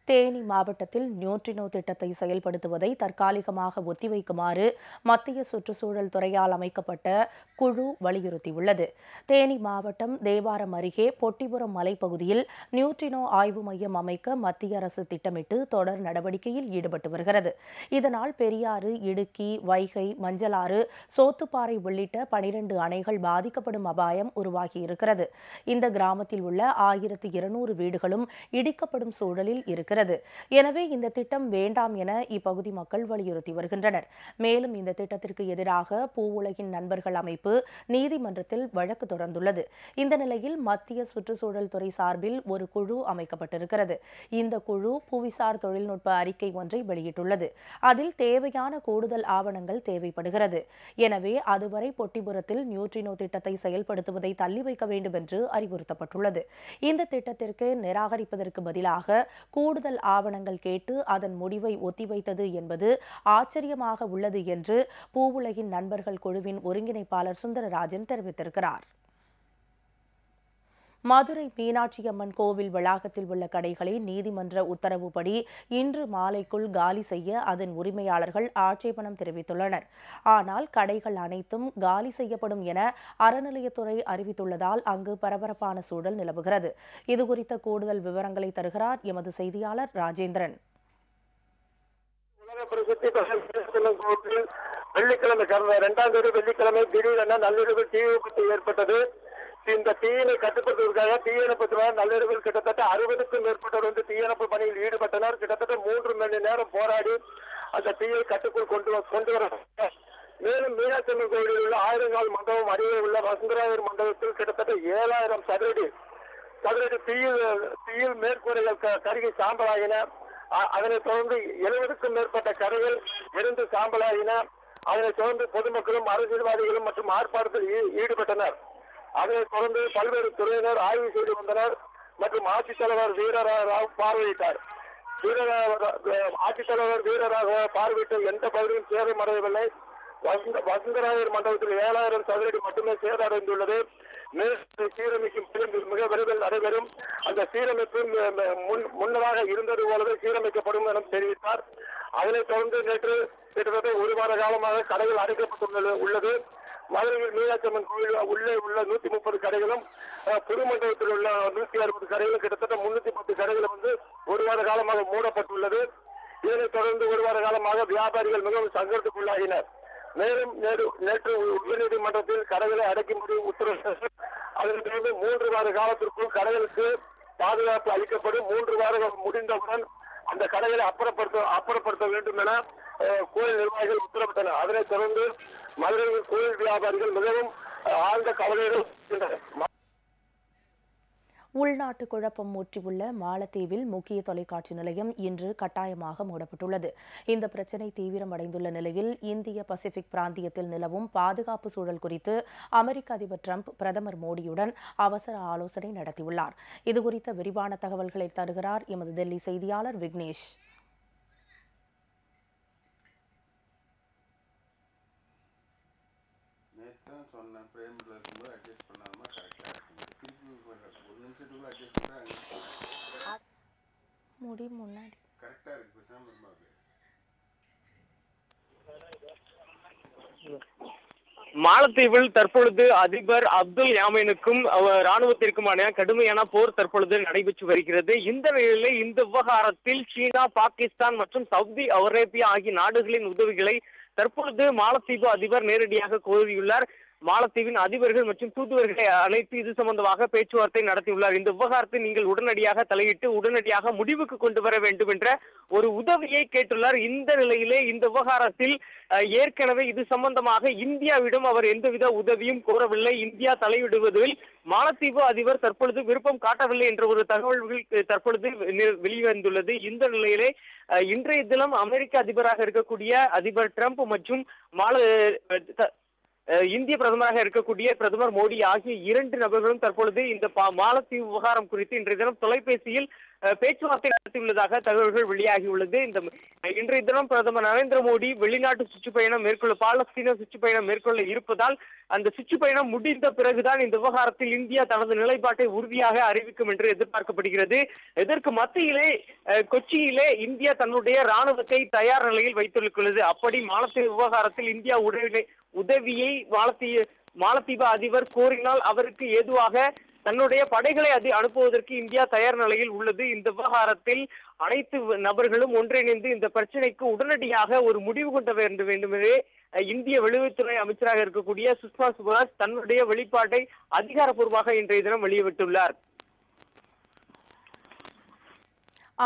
தேனி மாவட்டத்தில் நியூட்ரினோ திட்டத்தை செயல்படுத்துவதை தற்காலிகமாக ஒத்திவைக்குமாறு மத்திய சுற்றுச்சூழல் துறையால் அமைக்கப்பட்ட குழு வலியுறுத்தியுள்ளது. தேனி மாவட்டம் தேவாரம் அருகே பொட்டிபுரம் மலைப்பகுதியில் நியூட்ரினோ ஆய்வு மையம் அமைக்க மத்திய அரசு திட்டமிட்டு தொடர் நடவடிக்கையில் ஈடுபட்டு வருகிறது. இதனால் பெரியாறு, இடுக்கி, வைகை, மஞ்சளாறு, சோத்துப்பாறை உள்ளிட்ட 12 அணைகள் பாதிக்கப்படும் அபாயம் உருவாகியிருக்கிறது. இந்த கிராமத்தில் உள்ள 1200 வீடுகளும் இடிக்கப்படும் சூழலில் இருக்கிறது. எனவே இந்த திட்டம் வேண்டாம் என இப்பகுதி மக்கள் வலியுறுத்தி வருகின்றனர். மேலும் இந்த திட்டத்திற்கு எதிராக பூவுலகின் நண்பர்கள் அமைப்பு நீதிமன்றத்தில் வழக்கு தொடர்ந்துள்ளது. இந்த நிலையில் மத்திய சுற்றுச்சூழல் துறை சார்பில் ஒரு குழு அமைக்கப்பட்டிருக்கிறது. இந்த குழு புவிசார் தொழில்நுட்ப அறிக்கை ஒன்றை வெளியிட்டுள்ளது. அதில் தேவையான கூடுதல் ஆவணங்கள் தேவைப்படுகிறது. எனவே அதுவரை பொட்டிபுரத்தில் நியூட்ரினோ திட்டத்தை செயல்படுத்துவதை தள்ளி வைக்க வேண்டும் என்று அறிவுறுத்தப்பட்டுள்ளது. இந்த திட்டத்திற்கு நிராகரிப்பதற்கு பதிலாக கூடுதல் ஆவணங்கள் கேட்டு அதன் முடிவை ஒத்திவைத்தது என்பது ஆச்சரியமாக உள்ளது என்று பூவுலகின் நண்பர்கள் குழுவின் ஒருங்கிணைப்பாளர் சுந்தரராஜன் தெரிவித்திருக்கிறார். மதுரை மீனாட்சி அம்மன் கோவில் வளாகத்தில் உள்ள கடைகளை நீதிமன்ற உத்தரவுப்படி இன்று மாலைக்குள் காலி செய்ய அதன் உரிமையாளர்கள் ஆட்சேபணம் தெரிவித்துள்ளனர். ஆனால் கடைகள் அனைத்தும் காலி செய்யப்படும் என அறநிலையத்துறை அறிவித்துள்ளதால் அங்கு பரபரப்பான சூழல் நிலவுகிறது. இதுகுறித்த கூடுதல் விவரங்களை தருகிறார் எமது செய்தியாளர் ராஜேந்திரன். வெள்ளிக்கிழமை கடந்த 2ஆம் தேதி வெள்ளிக்கிழமை திடீரென நள்ளிரவில் தீ விபத்து ஏற்பட்டது. இந்த தீயினை கட்டுப்படுத்துவதற்காக தீயணைப்பு நள்ளிரவில் கிட்டத்தட்ட 60க்கும் மேற்பட்டோர் வந்து தீயணைப்பு பணியில் ஈடுபட்டனர். கிட்டத்தட்ட 3 மணி நேரம் போராடி அந்த தீயை கட்டுக்குள் கொண்டு வர. மேலும் மீனாட்சி அம்மன் கோயிலில் உள்ள ஆயிரங்கால் மண்டபம் அருகே உள்ள வசுந்தராயர் மண்டபத்தில் கிட்டத்தட்ட 7000 சதுரடி தீயில் மேற்கூரைகள் கருகி சாம்பலாயின. அதனைத் தொடர்ந்து 70க்கும் மேற்பட்ட கடைகள் எரிந்து சாம்பலாயின. அதனைத் தொடர்ந்து பொதுமக்களும் அரசியல்வாதிகளும் மற்றும் ஆர்ப்பாட்டத்தில் ஈடுபட்டனர். அதனைத் தொடர்ந்து பல்வேறு துறையினர் ஆய்வு செய்து வந்தனர் மற்றும் ஆட்சித்தலைவர் வீரராக பார்வையிட்டார். ஆட்சித்தலைவர் வீரராக பார்வையிட்ட எந்த பகுதியும் சேதமடையவில்லை. வசுந்தராயர் மண்டபத்தில் 7000 சதுரடி மட்டுமே சேதமடைந்துள்ளது. சீரமைக்கும் மிக விரைவில் நடைபெறும். அந்த சீரமைப்பு முன்னதாக இருந்தது போலவே சீரமைக்கப்படும் என தெரிவித்தார். அதனைத் தொடர்ந்து நேற்று கிட்டத்தட்ட 1 வார காலமாக கடைகள் அடைக்கப்பட்டுள்ளது. மதுரையில் மீனாட்சி அம்மன் கோயில் உள்ளே உள்ள 130 கடைகளும், திருமண்டபத்தில் உள்ள 160 கடைகளும், கிட்டத்தட்ட 310 கடைகளும் வந்து 1 வார காலமாக மூடப்பட்டுள்ளது. இதனைத் தொடர்ந்து 1 வார காலமாக வியாபாரிகள் மிகவும் சங்கடத்துக்குள்ளாகினர். மேலும் நேற்று உயர்நீதிமன்றத்தில் கடைகளை அடைக்கும்படி உத்தரவிட்டது. அதனைத் தொடர்ந்து 3 வார காலத்திற்குள் கடைகளுக்கு பாதுகாப்பு அளிக்கப்படும். 3 வாரங்கள் முடிந்தவுடன் அந்த கடைகளை அப்புறப்படுத்த வேண்டும் என கோயில் நிர்வாகிகள் உத்தரவிட்டனர். அதனைத் தொடர்ந்து மதுரையில் கோயில் வியாபாரிகள் மிகவும் ஆழ்ந்த கவலையில். உள்நாட்டு குழப்பம் முற்றியுள்ள மாலத்தீவில் முக்கிய தொலைக்காட்சி நிலையம் இன்று கட்டாயமாக மூடப்பட்டுள்ளது. இந்த பிரச்சினை தீவிரமடைந்துள்ள நிலையில் இந்திய பசிபிக் பிராந்தியத்தில் நிலவும் பாதுகாப்பு சூழல் குறித்து அமெரிக்க அதிபர் டிரம்ப் பிரதமர் மோடியுடன் அவசர ஆலோசனை நடத்தியுள்ளார். இதுகுறித்த விரிவான தகவல்களை தருகிறார் எமது டெல்லி செய்தியாளர் விக்னேஷ். மாலத்தீவில் தற்பொழுது அதிபர் அப்துல் யாமீனுக்கும் ராணுவத்திற்குமான கடுமையான போர் தற்பொழுது நடைபெற்று வருகிறது. இந்த நிலையிலே இந்த விவகாரத்தில் சீனா, பாகிஸ்தான் மற்றும் சவுதி அரேபியா ஆகிய நாடுகளின் உதவிகளை தற்பொழுது மாலத்தீவு அதிபர் நேரடியாக கோரியுள்ளார். மாலத்தீவின் அதிபர்கள் மற்றும் தூதுவர்களை அழைத்து இது சம்பந்தமாக பேச்சுவார்த்தை நடத்தியுள்ளார். இந்த விவகாரத்தை நீங்கள் உடனடியாக தலையிட்டு உடனடியாக முடிவுக்கு கொண்டு வர வேண்டும் என்ற ஒரு உதவியை கேட்டுள்ளார். இந்த நிலையிலே இந்த விவகாரத்தில் ஏற்கனவே இது சம்பந்தமாக இந்தியாவிடம் அவர் எந்தவித உதவியும் கோரவில்லை. இந்தியா தலையிடுவதில் மாலத்தீவு அதிபர் தற்பொழுது விருப்பம் காட்டவில்லை என்ற ஒரு தகவல்கள் தற்பொழுது வெளிவந்துள்ளது. இந்த நிலையிலே இன்றைய தினம் அமெரிக்க அதிபராக இருக்கக்கூடிய அதிபர் டிரம்ப் மற்றும் இந்திய பிரதமராக இருக்கக்கூடிய பிரதமர் மோடி ஆகிய 2 நபர்களும் தற்பொழுது இந்த மாலத்தீவு விவகாரம் குறித்து இன்றைய தினம் தொலைபேசியில் பேச்சுவார்த்தை நடத்தியுள்ளதாக தகவல்கள் வெளியாகியுள்ளது. இன்றைய தினம் பிரதமர் நரேந்திர மோடி வெளிநாட்டு சுற்றுப்பயணம் பாலஸ்தீன சுற்றுப்பயணம் மேற்கொள்ள இருப்பதால் அந்த சுற்றுப்பயணம் முடிந்த பிறகுதான் இந்த விவகாரத்தில் இந்தியா தனது நிலைப்பாட்டை உறுதியாக அறிவிக்கும் என்று எதிர்பார்க்கப்படுகிறது. இதற்கு மத்தியிலே கொச்சியிலே இந்தியா தன்னுடைய ராணுவத்தை தயார் நிலையில் வைத்துள்ளது. அப்படி மாலத்தீவு விவகாரத்தில் இந்தியா உதவியை மாலத்தீவு அதிபர் கோரினால் அவருக்கு ஏதுவாக தன்னுடைய படைகளை அனுப்புவதற்கு இந்தியா தயார் நிலையில் உள்ளது. இந்த விவகாரத்தில் அனைத்து நபர்களும் ஒன்றிணைந்து இந்த பிரச்சனைக்கு உடனடியாக ஒரு முடிவு கொண்டு வேண்டுமென்றே இந்திய வெளியுறவுத்துறை அமைச்சராக இருக்கக்கூடிய சுஷ்மா சுவராஜ் தன்னுடைய வெளிப்பாட்டை அதிகாரப்பூர்வமாக இன்றைய தினம் வெளியிட்டுள்ளார்.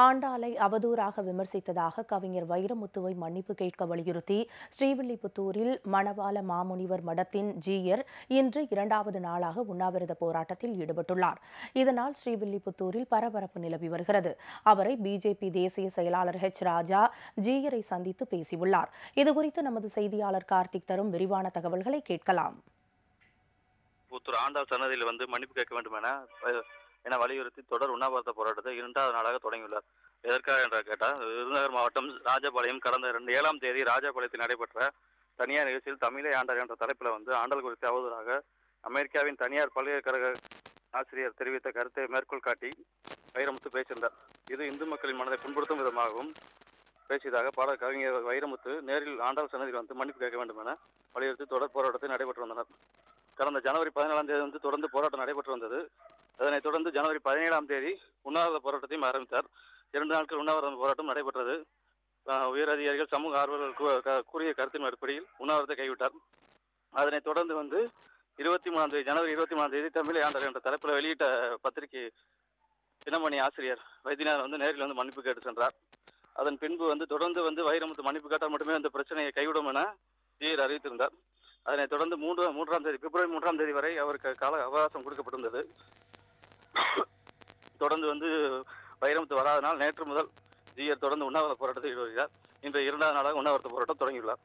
ஆண்டாளை அவதூறாக விமர்சித்ததாக கவிஞர் வைரமுத்துவை மன்னிப்பு கேட்க வலியுறுத்தி ஸ்ரீவில்லிபுத்தூரில் மணவாள மாமுனிவர் மடத்தின் ஜீயர் இன்று 2வது நாளாக உண்ணாவிரத போராட்டத்தில் ஈடுபட்டுள்ளார். இதனால் ஸ்ரீவில்லிபுத்தூரில் பரபரப்பு நிலவி வருகிறது. அவரை பிஜேபி தேசிய செயலாளர் H. ராஜா ஜீயரை சந்தித்து பேசியுள்ளார். இதுகுறித்து நமது செய்தியாளர் கார்த்திக் தரும் விரிவான தகவல்களை கேட்கலாம். ஆண்டாள் சன்னதியில் மன்னிப்பு கேட்க வேண்டும் என வலியுறுத்தி தொடர் உண்ணாவிரத போராட்டத்தை 2வது நாளாக தொடங்கியுள்ளார். எதற்காக என்று கேட்டால், விருதுநகர் மாவட்டம் ராஜபாளையம் கடந்த 7ஆம் தேதி ராஜபாளையத்தில் நடைபெற்ற தனியார் நிகழ்ச்சியில் தமிழை ஆண்டாள் என்ற தலைப்பில் ஆண்டாள் குறித்து அவதூறாக அமெரிக்காவின் தனியார் பல்கலைக்கழக ஆசிரியர் தெரிவித்த கருத்தை மேற்கோள் காட்டி வைரமுத்து பேசியிருந்தார். இது இந்து மக்களின் மனதை புண்படுத்தும் விதமாகவும் பேசியதாக பாடல் கவிஞர் வைரமுத்து நேரில் ஆண்டாள் சன்னதியில் மன்னிப்பு கேட்க வேண்டும் என வலியுறுத்தி தொடர் போராட்டத்தை நடைபெற்று வந்தனர். கடந்த ஜனவரி 14ஆம் தேதி தொடர்ந்து போராட்டம் நடைபெற்று வந்தது. அதனைத் தொடர்ந்து ஜனவரி 17ஆம் தேதி உண்ணாவிரத போராட்டத்தையும் ஆரம்பித்தார். 2 நாட்கள் உண்ணாவிரத போராட்டம் நடைபெற்றது. உயர் அதிகாரிகள் சமூக ஆர்வலர்கள் கூறிய கருத்தின் அடிப்படையில் உண்ணாவிரத்தை கைவிட்டார். அதனைத் தொடர்ந்து ஜனவரி 23ஆம் தேதி தமிழை ஆண்டாள் என்ற தலைப்பில் வெளியிட்ட பத்திரிகை தினமணி ஆசிரியர் வைத்தியநாதன் நேரில் மன்னிப்பு கேட்டு சென்றார். அதன் பின்பு தொடர்ந்து வைரமுத்து மன்னிப்பு கேட்டால் மட்டுமே அந்த பிரச்சனையை கைவிடும் என ஜீயர் அறிவித்திருந்தார். அதனைத் தொடர்ந்து பிப்ரவரி 3ஆம் தேதி வரை அவருக்கு கால அவகாசம் கொடுக்கப்பட்டிருந்தது. தொடர்ந்து வைரமுத்து வராதனால் நேற்று முதல் ஜீயர் தொடர்ந்து உண்ணாவிரத போராட்டத்தில் ஈடுபடுகிறார். இன்று 2வது நாளாக உண்ணாவிரத போராட்டம் தொடங்கியுள்ளார்.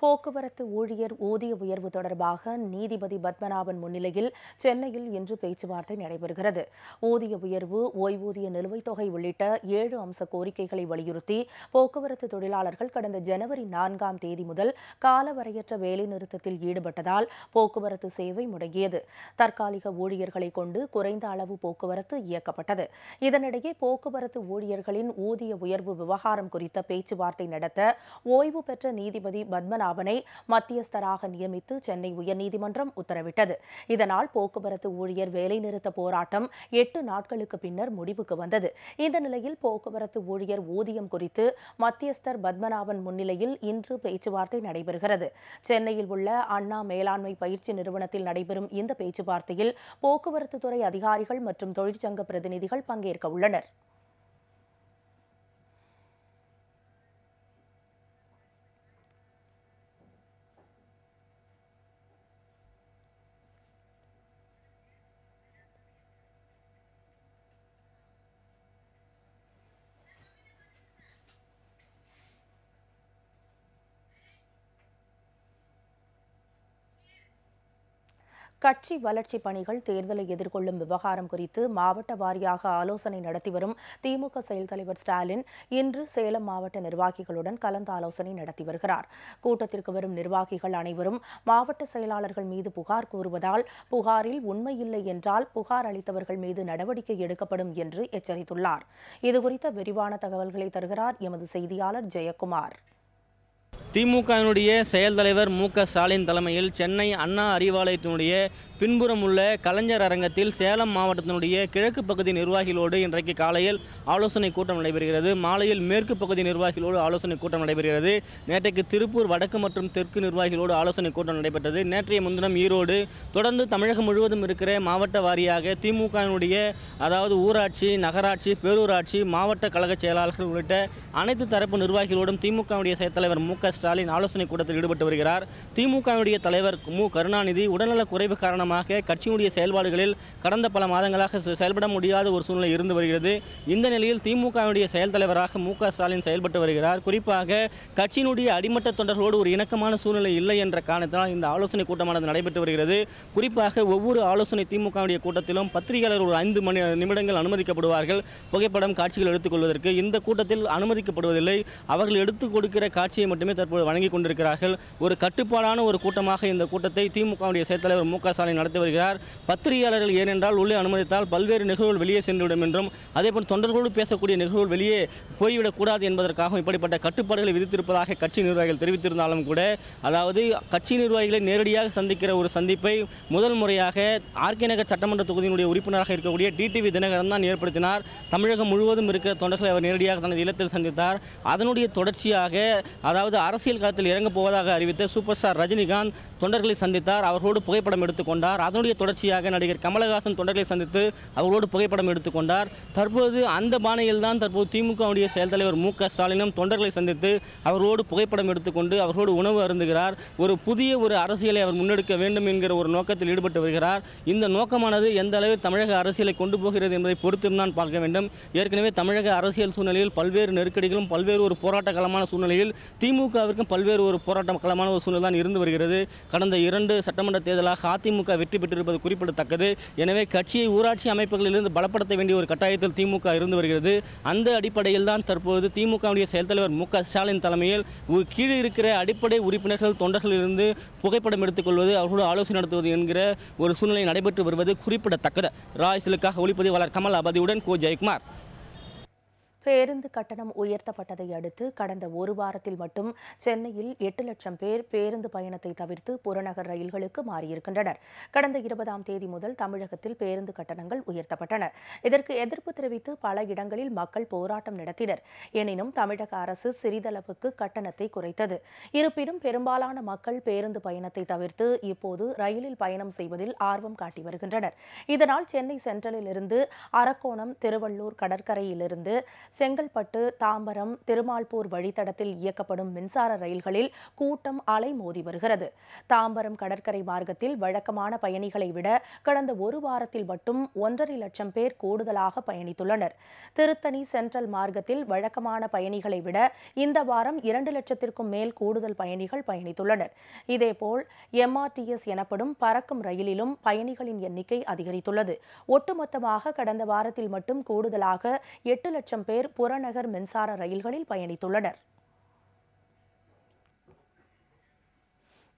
போக்குவரத்து ஊழியர் ஊதிய உயர்வு தொடர்பாக நீதிபதி பத்மநாபன் முன்னிலையில் சென்னையில் இன்று பேச்சுவார்த்தை நடைபெறுகிறது. ஊதிய உயர்வு, ஓய்வூதிய நிலுவைத் தொகை உள்ளிட்ட 7 அம்ச கோரிக்கைகளை வலியுறுத்தி போக்குவரத்து தொழிலாளர்கள் கடந்த ஜனவரி 4ஆம் தேதி முதல் காலவரையற்ற வேலைநிறுத்தத்தில் ஈடுபட்டதால் போக்குவரத்து சேவை முடங்கியது. தற்காலிக ஊழியர்களை கொண்டு குறைந்த அளவு போக்குவரத்து இயக்கப்பட்டது. இதனிடையே போக்குவரத்து ஊழியர்களின் ஊதிய உயர்வு விவகாரம் குறித்த பேச்சுவார்த்தை நடத்த ஓய்வு பெற்ற நீதிபதி பத்மநாபன் மத்தியஸ்தராக நியமித்து சென்னை உயர்நீதிமன்றம் உத்தரவிட்டது. இதனால் போக்குவரத்து ஊழியர் வேலைநிறுத்த போராட்டம் 8 நாட்களுக்கு பின்னர் முடிவுக்கு வந்தது. இந்த நிலையில் போக்குவரத்து ஊழியர் ஊதியம் குறித்து மத்தியஸ்தர் பத்மநாபன் முன்னிலையில் இன்று பேச்சுவார்த்தை நடைபெறுகிறது. சென்னையில் உள்ள அண்ணா மேலாண்மை பயிற்சி நிறுவனத்தில் நடைபெறும் இந்த பேச்சுவார்த்தையில் போக்குவரத்து துறை அதிகாரிகள் மற்றும் தொழிற்சங்க பிரதிநிதிகள் பங்கேற்க உள்ளனர். கட்சி வளர்ச்சி பணிகள் தேர்தலை எதிர்கொள்ளும் விவகாரம் குறித்து மாவட்ட வாரியாக ஆலோசனை நடத்தி வரும் திமுக செயல் தலைவர் ஸ்டாலின் இன்று சேலம் மாவட்ட நிர்வாகிகளுடன் கலந்தாலோசனை நடத்தி வருகிறார். கூட்டத்திற்கு வரும் நிர்வாகிகள் அனைவரும் மாவட்ட செயலாளர்கள் மீது புகார் கூறுவதால் புகாரில் உண்மையில்லை என்றால் புகார் அளித்தவர்கள் மீது நடவடிக்கை எடுக்கப்படும் என்று எச்சரித்துள்ளார். இதுகுறித்த விரிவான தகவல்களை தருகிறார் எமது செய்தியாளர் ஜெயக்குமார். திமுகவினுடைய செயல் தலைவர் மு.க. ஸ்டாலின் தலைமையில் சென்னை அண்ணா அறிவாலயத்தினுடைய பின்புறம் உள்ள கலைஞர் அரங்கத்தில் சேலம் மாவட்டத்தினுடைய கிழக்கு பகுதி நிர்வாகிகளோடு இன்றைக்கு காலையில் ஆலோசனை கூட்டம் நடைபெறுகிறது. மாலையில் மேற்கு பகுதி நிர்வாகிகளோடு ஆலோசனை கூட்டம் நடைபெறுகிறது. நேற்றைக்கு திருப்பூர் வடக்கு மற்றும் தெற்கு நிர்வாகிகளோடு ஆலோசனை கூட்டம் நடைபெற்றது. நேற்றைய முன்தினம் ஈரோடு, தொடர்ந்து தமிழகம் முழுவதும் இருக்கிற மாவட்ட வாரியாக திமுகவினுடைய அதாவது ஊராட்சி, நகராட்சி, பேரூராட்சி, மாவட்ட கழக செயலாளர்கள் உள்ளிட்ட அனைத்து தரப்பு நிர்வாகிகளோடும் திமுகவுடைய செயல் தலைவர் மு.க. ஸ்டாலின் ஆலோசனை கூட்டத்தில் ஈடுபட்டு வருகிறார். திமுகவுடைய தலைவர் கருணாநிதி உடல்நலக் குறைவு காரணமாக கட்சியினுடைய செயல்பாடுகளில் கடந்த பல மாதங்களாக செயல்பட முடியாத ஒரு சூழ்நிலை இருந்து வருகிறது. இந்த நிலையில் திமுகவுடைய செயல் தலைவராக ஸ்டாலின் செயல்பட்டு வருகிறார். குறிப்பாக கட்சியினுடைய அடிமட்ட தொண்டர்களோடு ஒரு இணக்கமான சூழ்நிலை இல்லை என்ற காரணத்தினால் இந்த ஆலோசனை கூட்டமானது நடைபெற்று வருகிறது. குறிப்பாக ஒவ்வொரு ஆலோசனை திமுகவுடைய கூட்டத்திலும் பத்திரிகையாளர் ஒரு 5 நிமிடங்கள் அனுமதிக்கப்படுவார்கள் புகைப்படம் காட்சிகள் எடுத்துக்கொள்வதற்கு. இந்த கூட்டத்தில் அனுமதிக்கப்படுவதில்லை. அவர்கள் எடுத்துக் கொடுக்கிற காட்சியை மட்டுமே தற்போது வழங்கிக் கொண்டிருக்கிறார்கள். ஒரு கட்டுப்பாடான ஒரு கூட்டமாக இந்த கூட்டத்தை திமுகவுடைய செயல் தலைவர் ஸ்டாலின் நடத்தி வருகிறார். பத்திரிகையாளர்கள் ஏனென்றால் உள்ளே அனுமதித்தால் பல்வேறு நிகழ்வுகள் வெளியே சென்றுவிடும் என்றும் அதேபோல் தொண்டர்களோடு பேசக்கூடிய நிகழ்வுகள் வெளியே போய்விடக்கூடாது என்பதற்காகவும் இப்படிப்பட்ட கட்டுப்பாடுகளை விதித்திருப்பதாக கட்சி நிர்வாகிகள் தெரிவித்திருந்தாலும் கூட, அதாவது கட்சி நிர்வாகிகளை நேரடியாக சந்திக்கிற ஒரு சந்திப்பை முதல் முறையாக ஆர்கே நகர் சட்டமன்ற தொகுதியினுடைய உறுப்பினராக இருக்கக்கூடிய டிடிவி தினகரன் தான் ஏற்படுத்தினார். தமிழகம் முழுவதும் இருக்கிற தொண்டர்களை அவர் நேரடியாக தனது இல்லத்தில் சந்தித்தார். அதனுடைய தொடர்ச்சியாக, அதாவது அரசியல் களத்தில் இறங்கப் போவதாக அறிவித்த சூப்பர் ஸ்டார் ரஜினிகாந்த் தொண்டர்களை சந்தித்தார். அவர்களோடு புகைப்படம் எடுத்துக்கொண்டார். அதனுடைய தொடர்ச்சியாக நடிகர் கமலஹாசன் தொண்டர்களை சந்தித்து அவர்களோடு புகைப்படம் எடுத்துக்கொண்டார். தற்போது அந்த பாணியில் தான் தற்போது திமுகவுடைய செயல் தலைவர் ஸ்டாலினும் தொண்டர்களை சந்தித்து அவர்களோடு புகைப்படம் எடுத்துக்கொண்டு அவர்களோடு உணவு அருந்துகிறார். ஒரு புதிய ஒரு அரசியலை அவர் முன்னெடுக்க வேண்டும் என்கிற ஒரு நோக்கத்தில் ஈடுபட்டு வருகிறார். இந்த நோக்கமானது எந்த அளவில் தமிழக அரசியலை கொண்டு போகிறது என்பதை பொறுத்து தான் பார்க்க வேண்டும். ஏற்கனவே தமிழக அரசியல் சூழ்நிலையில் பல்வேறு நெருக்கடிகளும் பல்வேறு ஒரு போராட்ட களமான சூழ்நிலையில் திமுகவிற்கும் பல்வேறு ஒரு போராட்ட களமான ஒரு சூழ்நிலை தான் இருந்து வருகிறது. கடந்த 2 சட்டமன்ற தேர்தலாக அதிமுக வெற்றி பெற்றிருப்பது குறிப்பிடத்தக்கது. எனவே கட்சியை ஊராட்சி அமைப்புகளிலிருந்து பலப்படுத்த வேண்டிய ஒரு கட்டாயத்தில் திமுக இருந்து வருகிறது. அந்த அடிப்படையில் தான் தற்போது திமுகவுடைய செயல் தலைவர் ஸ்டாலின் தலைமையில் கீழே இருக்கிற அடிப்படை உறுப்பினர்கள் தொண்டர்களிலிருந்து புகைப்படம் எடுத்துக்கொள்வது, அவர்களோடு ஆலோசனை நடத்துவது என்கிற ஒரு சூழ்நிலை நடைபெற்று வருவது குறிப்பிடத்தக்கது. ராய்சிலுக்காக ஒளிப்பதிவாளர் கமல் அபதியுடன் ஜெயக்குமார். பேருந்து கட்டணம் உயர்த்தப்பட்டதை அடுத்து கடந்த ஒரு வாரத்தில் மட்டும் சென்னையில் 8 லட்சம் பேர் பேருந்து பயணத்தை தவிர்த்து புறநகர் ரயில்களுக்கு மாறியிருக்கின்றனர். கடந்த 20ஆம் தேதி முதல் தமிழகத்தில் பேருந்து கட்டணங்கள் உயர்த்தப்பட்டன. இதற்கு எதிர்ப்பு தெரிவித்து பல இடங்களில் மக்கள் போராட்டம் நடத்தினர். எனினும் தமிழக அரசு சிறிதளவுக்கு கட்டணத்தை குறைத்தது. இருப்பினும் பெரும்பாலான மக்கள் பேருந்து பயணத்தை தவிர்த்து இப்போது ரயிலில் பயணம் செய்வதில் ஆர்வம் காட்டி வருகின்றனர். இதனால் சென்னை சென்ட்ரலில் இருந்து அரக்கோணம், திருவள்ளூர் கடற்கரையிலிருந்து செங்கல்பட்டு, தாம்பரம், திருமால்பூர் வழித்தடத்தில் இயக்கப்படும் மின்சார ரயில்களில் கூட்டம் அலைமோதி வருகிறது. தாம்பரம் கடற்கரை மார்க்கத்தில் வழக்கமான பயணிகளை விட கடந்த ஒரு வாரத்தில் மட்டும் 1.5 லட்சம் பேர் கூடுதலாக பயணித்துள்ளனர். திருத்தணி சென்ட்ரல் மார்க்கத்தில் வழக்கமான பயணிகளை விட இந்த வாரம் 2 லட்சத்திற்கும் மேல் கூடுதல் பயணிகள் பயணித்துள்ளனர். இதேபோல் MRTS எனப்படும் பறக்கும் ரயிலிலும் பயணிகளின் எண்ணிக்கை அதிகரித்துள்ளது. ஒட்டுமொத்தமாக கடந்த வாரத்தில் மட்டும் கூடுதலாக 8 லட்சம் பேர் புறநகர் மின்சார ரயில்களில் பயணித்துள்ளனர்.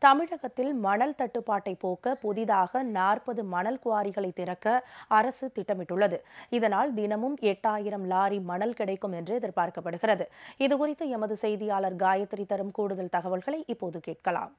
தமிழகத்தில் மணல் தட்டுப்பாட்டை போக்க புதிதாக 40 மணல் குவாரிகளை திறக்க அரசு திட்டமிட்டுள்ளது. இதனால் தினமும் 8000 லாரி மணல் கிடைக்கும் என்று எதிர்பார்க்கப்படுகிறது. இதுகுறித்து எமது செய்தியாளர் காயத்ரி தரும் கூடுதல் தகவல்களை இப்போது கேட்கலாம்.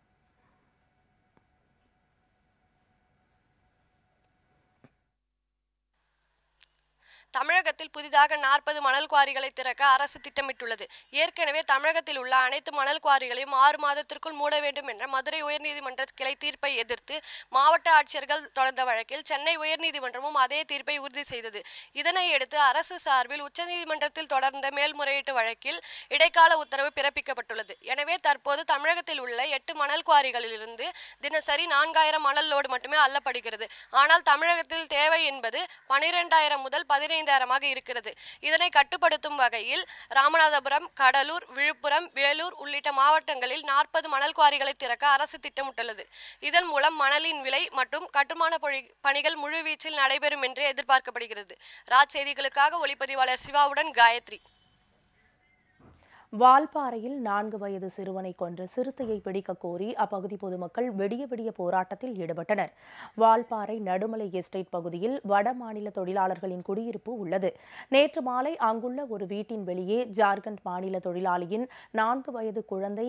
தமிழகத்தில் புதிதாக 40 மணல் குவாரிகளை திறக்க அரசு திட்டமிட்டுள்ளது. ஏற்கனவே தமிழகத்தில் உள்ள அனைத்து மணல் குவாரிகளையும் 6 மாதத்திற்குள் மூட வேண்டும் என்ற மதுரை உயர்நீதிமன்ற கிளை தீர்ப்பை எதிர்த்து மாவட்ட ஆட்சியர்கள் தொடர்ந்த வழக்கில் சென்னை உயர்நீதிமன்றமும் அதே தீர்ப்பை உறுதி செய்தது. இதனையடுத்து அரசு சார்பில் உச்சநீதிமன்றத்தில் தொடர்ந்த மேல்முறையீட்டு வழக்கில் இடைக்கால உத்தரவு பிறப்பிக்கப்பட்டுள்ளது. எனவே தற்போது தமிழகத்தில் உள்ள 8 மணல் குவாரிகளிலிருந்து தினசரி 4000 மணல் லோடு மட்டுமே அள்ளப்படுகிறது. ஆனால் தமிழகத்தில் தேவை என்பது 12,000 முதல் 15,000 இருக்கிறது. இதனை கட்டுப்படுத்தும் வகையில் ராமநாதபுரம், கடலூர், விழுப்புரம், வேலூர் உள்ளிட்ட மாவட்டங்களில் 40 மணல் குவாரிகளை திறக்க அரசு திட்டமிட்டுள்ளது. இதன் மூலம் மணலின் விலை மற்றும் கட்டுமான பணிகள் முழுவீச்சில் நடைபெறும் என்று எதிர்பார்க்கப்படுகிறது. ராஜ் செய்திகளுக்காக ஒளிப்பதிவாளர் சிவாவுடன் காயத்ரி. வால்பாறையில் 4 வயது சிறுவனை கொன்ற சிறுத்தையை பிடிக்க கோரி அப்பகுதி பொதுமக்கள் விடிய போராட்டத்தில் ஈடுபட்டனர். வால்பாறை நடுமலை எஸ்டேட் பகுதியில் வட மாநில தொழிலாளர்களின் குடியிருப்பு உள்ளது. நேற்று மாலை அங்குள்ள ஒரு வீட்டின் வெளியே ஜார்க்கண்ட் மாநில தொழிலாளியின் 4 வயது குழந்தை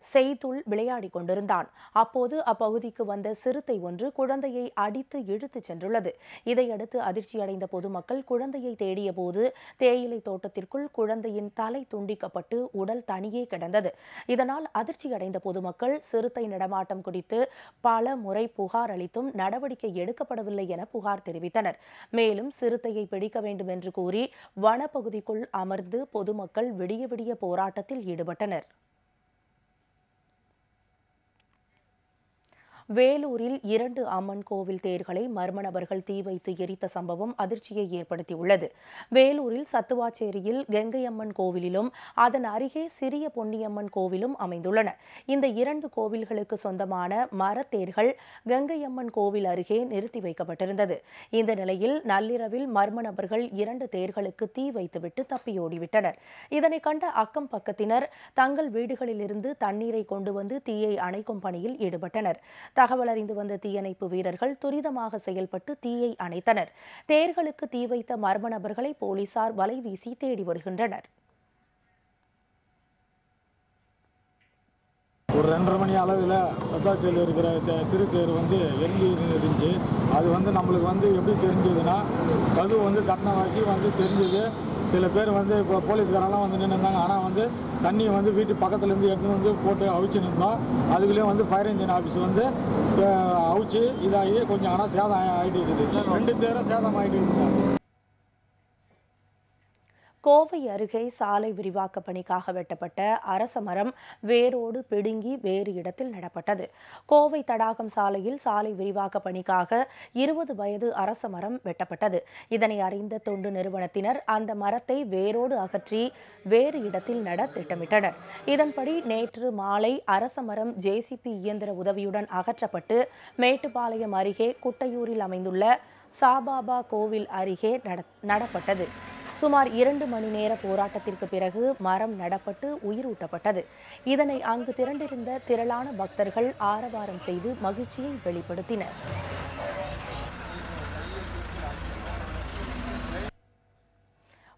செய்துள் விளையாடி கொண்டிருந்தான். அப்போது அப்பகுதிக்கு வந்த சிறுத்தை ஒன்று குழந்தையை அடித்து இழுத்து சென்றுள்ளது. இதையடுத்து அதிர்ச்சியடைந்த பொதுமக்கள் குழந்தையை தேடிய போது தேயிலை தோட்டத்திற்குள் குழந்தையின் தலை துண்டிக்கப்பட்டு உடல் தனியே கிடந்தது. இதனால் அதிர்ச்சியடைந்த பொதுமக்கள் சிறுத்தை நடமாட்டம் குறித்து பல முறை புகார் அளித்தும் நடவடிக்கை எடுக்கப்படவில்லை என புகார் தெரிவித்தனர். மேலும் சிறுத்தையை பிடிக்க வேண்டும் என்று கூறி வனப்பகுதிக்குள் அமர்ந்து பொதுமக்கள் விடிய போராட்டத்தில் ஈடுபட்டனர். வேலூரில் 2 அம்மன் கோவில் தேர்களை மர்ம நபர்கள் தீ வைத்து எரித்த சம்பவம் அதிர்ச்சியை ஏற்படுத்தியுள்ளது. வேலூரில் சத்துவாச்சேரியில் கங்கையம்மன் கோவிலிலும் அதன் அருகே சிறிய பொன்னியம்மன் கோவிலும் அமைந்துள்ளன. இந்த 2 கோவில்களுக்கு சொந்தமான மரத்தேர்கள் கங்கையம்மன் கோவில் அருகே நிறுத்தி வைக்கப்பட்டிருந்தது. இந்த நிலையில் நள்ளிரவில் மர்ம நபர்கள் 2 தேர்களுக்கு தீ வைத்துவிட்டு தப்பியோடிவிட்டனர். இதனை கண்ட அக்கம் பக்கத்தினர் தங்கள் வீடுகளிலிருந்து தண்ணீரை கொண்டு வந்து தீயை அணைக்கும் பணியில் ஈடுபட்டனர். தகவல் அறிந்து வந்த தீயணைப்பு வீரர்கள் துரிதமாக செயல்பட்டு தீயை அணைத்தனர். தேர்களுக்கு தீ வைத்த மர்ம நபர்களை போலீசார் வலை வீசி தேடி வருகின்றனர். ஒரு 2:30 மணி அளவில் சத்தாச்சேரியில் இருக்கிற திருத்தேர் இருந்துச்சு. அது நம்மளுக்கு எப்படி தெரிஞ்சதுன்னா, கதவு கட்டினவாசி தெரிஞ்சது. சில பேர் இப்போ போலீஸ்காரெல்லாம் நின்றுருந்தாங்க. ஆனால் தண்ணி வீட்டு பக்கத்துலேருந்து எடுத்துன்னு போட்டு அவிச்சு நின்றோம். அதுக்குள்ளேயே ஃபயர் இன்ஜின் ஆஃபீஸ் அவிச்சு இதாகி கொஞ்சம் ஆனால் சேதம் ஆகிட்டு இருக்குது. 2 தேரும் சேதம் ஆகிட்டு இருக்குது. கோவை அருகே சாலை விரிவாக்க பணிக்காக வெட்டப்பட்ட அரச மரம் வேரோடு பிடுங்கி வேறு இடத்தில் நடப்பட்டது. கோவை தடாகம் சாலையில் சாலை விரிவாக்க பணிக்காக 20 வயது அரச மரம் வெட்டப்பட்டது. இதனை அறிந்த தொண்டு நிறுவனத்தினர் அந்த மரத்தை வேரோடு அகற்றி வேறு இடத்தில் நட திட்டமிட்டனர். இதன்படி நேற்று மாலை அரச மரம் ஜேசிபி இயந்திர உதவியுடன் அகற்றப்பட்டு மேட்டுப்பாளையம் அருகே குட்டையூரில் அமைந்துள்ள சாபாபா கோவில் அருகே நடப்பட்டது. சுமார் 2 மணி நேர போராட்டத்திற்கு பிறகு மரம் நடப்பட்டு உயிரூட்டப்பட்டது. இதனை அங்கு திரண்டிருந்த திரளான பக்தர்கள் ஆரவாரம் செய்து மகிழ்ச்சியை வெளிப்படுத்தினர்.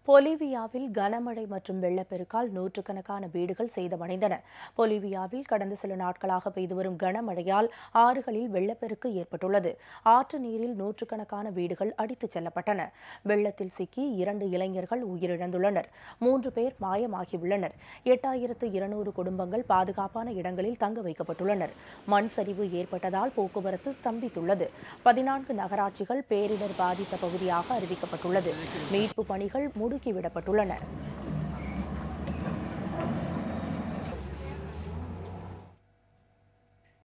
பொலிவியாவில் கனமழை மற்றும் வெள்ளப்பெருக்கால் நூற்றுக்கணக்கான வீடுகள் சேதமடைந்தன. பொலிவியாவில் கடந்த சில நாட்களாக பெய்து வரும் கனமழையால் ஆறுகளில் வெள்ளப்பெருக்கு ஏற்பட்டுள்ளது. ஆற்று நீரில் நூற்றுக்கணக்கான வீடுகள் அடித்துச் செல்லப்பட்டன. வெள்ளத்தில் சிக்கி 2 இளைஞர்கள் உயிரிழந்துள்ளனர். 3 பேர் மாயமாகியுள்ளனர். 8200 குடும்பங்கள் பாதுகாப்பான இடங்களில் தங்க வைக்கப்பட்டுள்ளனர். மண் சரிவு ஏற்பட்டதால் போக்குவரத்து ஸ்தம்பித்துள்ளது. 14 நகராட்சிகள் பேரிடர் பாதித்த பகுதியாக அறிவிக்கப்பட்டுள்ளது. மீட்பு பணிகள் முடுக்கிவிடப்பட்டுள்ளன.